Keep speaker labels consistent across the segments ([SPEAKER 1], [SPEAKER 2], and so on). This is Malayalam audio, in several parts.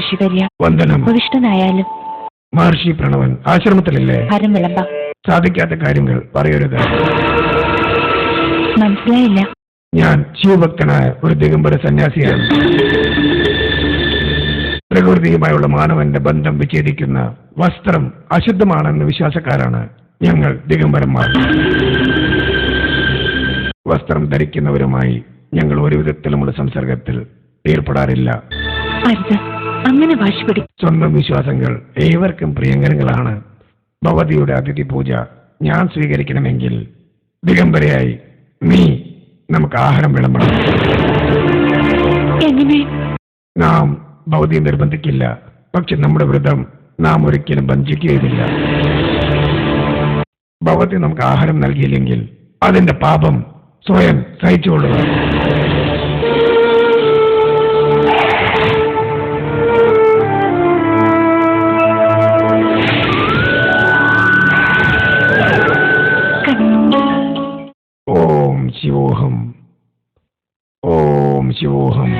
[SPEAKER 1] ഋഷിവര്യ.
[SPEAKER 2] വന്ദനം.
[SPEAKER 1] ഉപവിഷ്ടനായാലും.
[SPEAKER 2] മഹർഷി പ്രണവൻ ആശ്രമത്തിലല്ലേ?
[SPEAKER 1] ഹരം വിളമ്പ.
[SPEAKER 2] സാധിക്കാത്ത കാര്യങ്ങൾ പറയരുത്.
[SPEAKER 1] മനസ്സിലായില്ല.
[SPEAKER 2] ഞാൻ ശിവഭക്തനായ ഒരു ദിഗംബര സന്യാസിയാണ്. പ്രകൃതിയുമായുള്ള മാനവന്റെ ബന്ധം വിച്ഛേദിക്കുന്ന വസ്ത്രം അശുദ്ധമാണെന്ന വിശ്വാസക്കാരാണ് ഞങ്ങൾ ദിഗംബരന്മാർ. വസ്ത്രം ധരിക്കുന്നവരുമായി ഞങ്ങൾ ഒരു വിധത്തിലുമുള്ള സംസർഗത്തിൽ ഏർപ്പെടാറില്ല.
[SPEAKER 1] അങ്ങനെ വാശിപിടി.
[SPEAKER 2] സ്വന്തം വിശ്വാസങ്ങൾ ഏവർക്കും പ്രിയങ്കരങ്ങളാണ്. ഭഗവതിയുടെ അതിഥി പൂജ ഞാൻ സ്വീകരിക്കണമെങ്കിൽ ദിഗംബരയായി നീ നമുക്ക് ആഹാരം വിളമ്പണം.
[SPEAKER 1] എങ്ങനെ?
[SPEAKER 2] നാം ഭഗവതിയെ നിർബന്ധിക്കില്ല. പക്ഷെ നമ്മുടെ വ്രതം നാം ഒരിക്കലും വഞ്ചിക്കുകയില്ല. ഭഗവതി നമുക്ക് ആഹാരം നൽകിയില്ലെങ്കിൽ അതിന്റെ പാപം സ്വയം സഹിച്ചുകൊള്ളുക. ഓം ശിവോഹം, ഓം ശിവോഹം.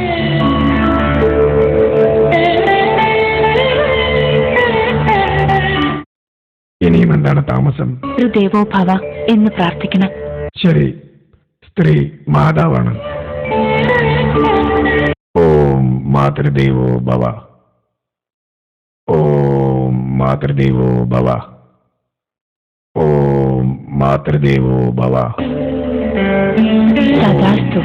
[SPEAKER 2] ഇനിയും എന്താണ് താമസം?
[SPEAKER 1] ഒരു ദേവോഭവ എന്ന് പ്രാർത്ഥിക്കണം.
[SPEAKER 2] ശരി, സ്ത്രീ മാതാവാണ്. ഓം മാതൃദേവോ ഭവ, ഓം മാതൃദേവോ ഭവ, ഓം മാതൃദേവോ ഭവ.
[SPEAKER 1] തഥാസ്തു.